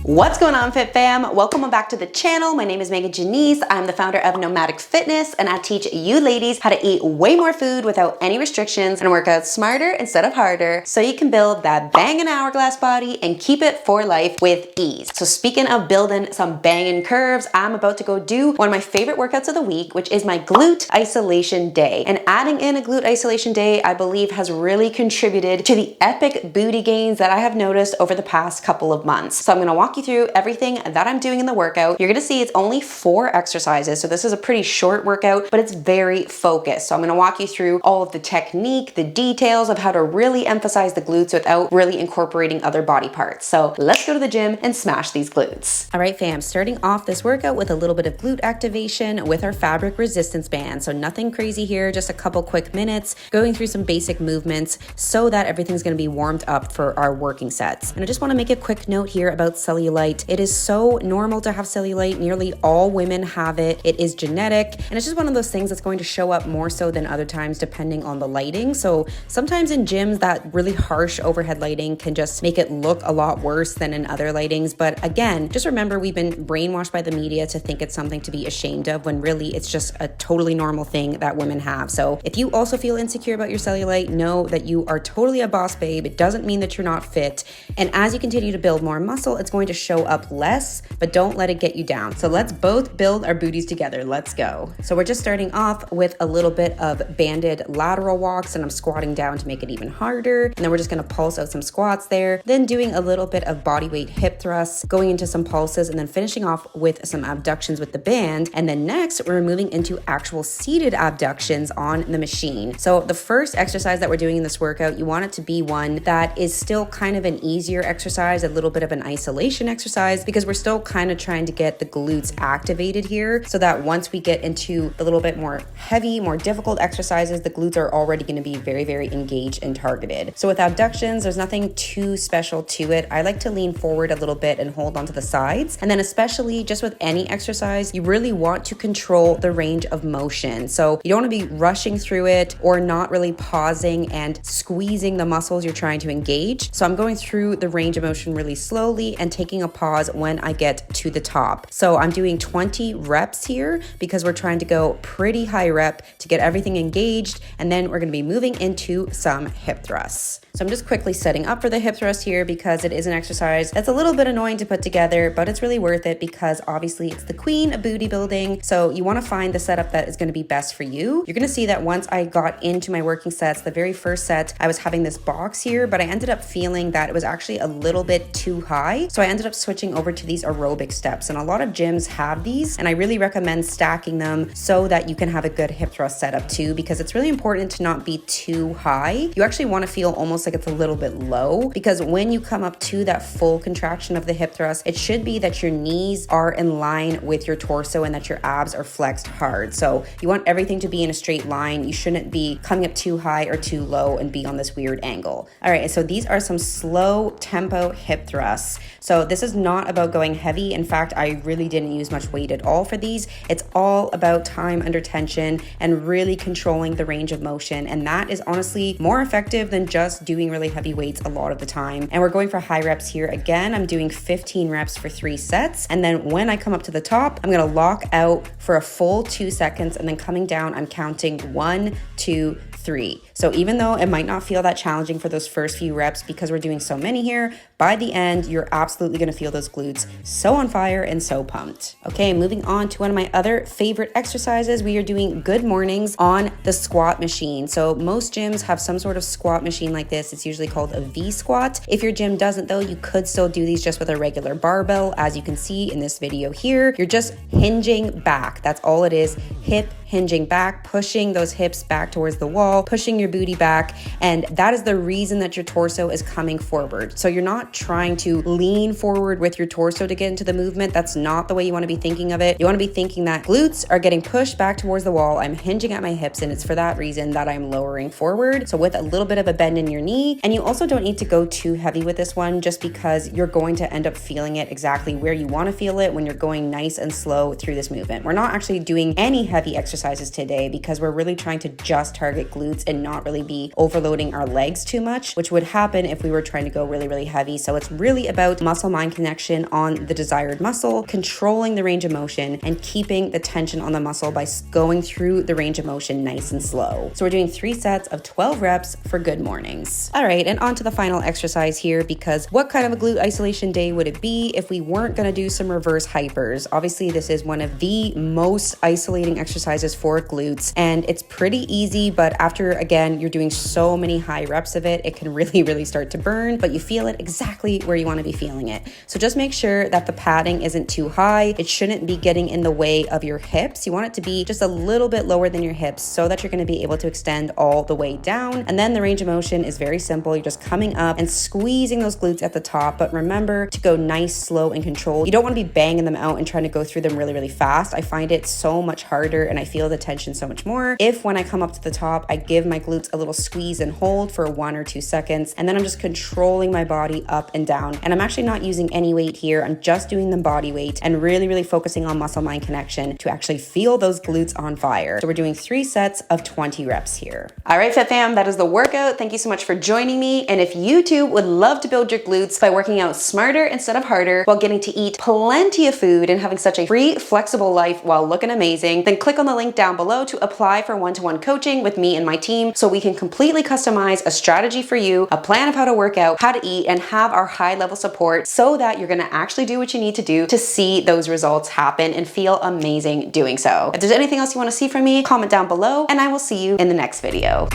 What's going on, Fit Fam? Welcome back to the channel. My name is Megan Janice. I'm the founder of Nomadic Fitness, and I teach you ladies how to eat way more food without any restrictions and work out smarter instead of harder so you can build that banging hourglass body and keep it for life with ease. So speaking of building some banging curves, I'm about to go do one of my favorite workouts of the week, which is my glute isolation day. And adding in a glute isolation day, I believe, has really contributed to the epic booty gains that I have noticed over the past couple of months. So I'm gonna walk you through everything that I'm doing in the workout. You're gonna see it's only 4 exercises, so this is a pretty short workout, but it's very focused. So I'm gonna walk you through all of the technique, the details of how to really emphasize the glutes without really incorporating other body parts. So let's go to the gym and smash these glutes. All right, fam, starting off this workout with a little bit of glute activation with our fabric resistance band. So nothing crazy here, just a couple quick minutes, going through some basic movements so that everything's gonna be warmed up for our working sets. And I just wanna make a quick note here about cellulite. It is so normal to have cellulite. Nearly all women have it. It is genetic, and it's just one of those things that's going to show up more so than other times depending on the lighting. So sometimes in gyms, that really harsh overhead lighting can just make it look a lot worse than in other lightings. But again, just remember, we've been brainwashed by the media to think it's something to be ashamed of, when really it's just a totally normal thing that women have. So if you also feel insecure about your cellulite, know that you are totally a boss babe. It doesn't mean that you're not fit. And as you continue to build more muscle, it's going to show up less, but don't let it get you down. So let's both build our booties together. Let's go. So we're just starting off with a little bit of banded lateral walks, and I'm squatting down to make it even harder. And then we're just gonna pulse out some squats there, then doing a little bit of body weight hip thrusts, going into some pulses, and then finishing off with some abductions with the band. And then next, we're moving into actual seated abductions on the machine. So the first exercise that we're doing in this workout, you want it to be one that is still kind of an easier exercise, a little bit of an isolation exercise, because we're still kind of trying to get the glutes activated here, so that once we get into a little bit more heavy, more difficult exercises, the glutes are already going to be very, very engaged and targeted. So with abductions, there's nothing too special to it. I like to lean forward a little bit and hold onto the sides. And then especially just with any exercise, you really want to control the range of motion. So you don't want to be rushing through it or not really pausing and squeezing the muscles you're trying to engage. So I'm going through the range of motion really slowly and taking a pause when I get to the top. So I'm doing 20 reps here because we're trying to go pretty high rep to get everything engaged. And then we're going to be moving into some hip thrusts. So I'm just quickly setting up for the hip thrust here because it is an exercise that's a little bit annoying to put together, but it's really worth it because obviously it's the queen of booty building. So you want to find the setup that is going to be best for you. You're going to see that once I got into my working sets, the very first set, I was having this box here, but I ended up feeling that it was actually a little bit too high. So I ended up switching over to these aerobic steps, and a lot of gyms have these, and I really recommend stacking them so that you can have a good hip thrust setup too, because it's really important to not be too high. You actually want to feel almost like it's a little bit low, because when you come up to that full contraction of the hip thrust, it should be that your knees are in line with your torso and that your abs are flexed hard. So you want everything to be in a straight line. You shouldn't be coming up too high or too low and be on this weird angle. All right, so these are some slow tempo hip thrusts. So this is not about going heavy. In fact, I really didn't use much weight at all for these. It's all about time under tension and really controlling the range of motion. And that is honestly more effective than just doing really heavy weights a lot of the time. And we're going for high reps here. Again, I'm doing 15 reps for 3 sets. And then when I come up to the top, I'm gonna lock out for a full 2 seconds. And then coming down, I'm counting 1, 2, 3. So even though it might not feel that challenging for those first few reps because we're doing so many here, by the end, you're absolutely gonna feel those glutes so on fire and so pumped. Okay, moving on to one of my other favorite exercises. We are doing good mornings on the squat machine. So most gyms have some sort of squat machine like this. It's usually called a V squat. If your gym doesn't though, you could still do these just with a regular barbell. As you can see in this video here, you're just hinging back. That's all it is. Hip hinging back, pushing those hips back towards the wall, pushing your booty back. And that is the reason that your torso is coming forward. So you're not trying to lean forward with your torso to get into the movement. That's not the way you want to be thinking of it. You want to be thinking that glutes are getting pushed back towards the wall. I'm hinging at my hips, and it's for that reason that I'm lowering forward. So with a little bit of a bend in your knee, and you also don't need to go too heavy with this one just because you're going to end up feeling it exactly where you want to feel it when you're going nice and slow through this movement. We're not actually doing any heavy exercise exercises today because we're really trying to just target glutes and not really be overloading our legs too much, which would happen if we were trying to go really, really heavy. So it's really about muscle-mind connection on the desired muscle, controlling the range of motion, and keeping the tension on the muscle by going through the range of motion nice and slow. So we're doing 3 sets of 12 reps for good mornings. All right, and on to the final exercise here, because what kind of a glute isolation day would it be if we weren't gonna do some reverse hypers? Obviously, this is one of the most isolating exercises for glutes, and it's pretty easy, but after, again, you're doing so many high reps of it, it can really, really start to burn, but you feel it exactly where you wanna be feeling it. So just make sure that the padding isn't too high. It shouldn't be getting in the way of your hips. You want it to be just a little bit lower than your hips so that you're gonna be able to extend all the way down. And then the range of motion is very simple. You're just coming up and squeezing those glutes at the top, but remember to go nice, slow, and controlled. You don't wanna be banging them out and trying to go through them really, really fast. I find it so much harder and I feel the tension so much more if when I come up to the top, I give my glutes a little squeeze and hold for 1 or 2 seconds, and then I'm just controlling my body up and down. And I'm actually not using any weight here. I'm just doing the body weight and really, really focusing on muscle-mind connection to actually feel those glutes on fire. So we're doing 3 sets of 20 reps here. All right, Fit Fam, that is the workout. Thank you so much for joining me. And if you too would love to build your glutes by working out smarter instead of harder while getting to eat plenty of food and having such a free, flexible life while looking amazing, then click on the link down below to apply for one-to-one coaching with me and my team so we can completely customize a strategy for you, a plan of how to work out, how to eat, and have our high-level support so that you're gonna actually do what you need to do to see those results happen and feel amazing doing so. If there's anything else you wanna see from me, comment down below, and I will see you in the next video.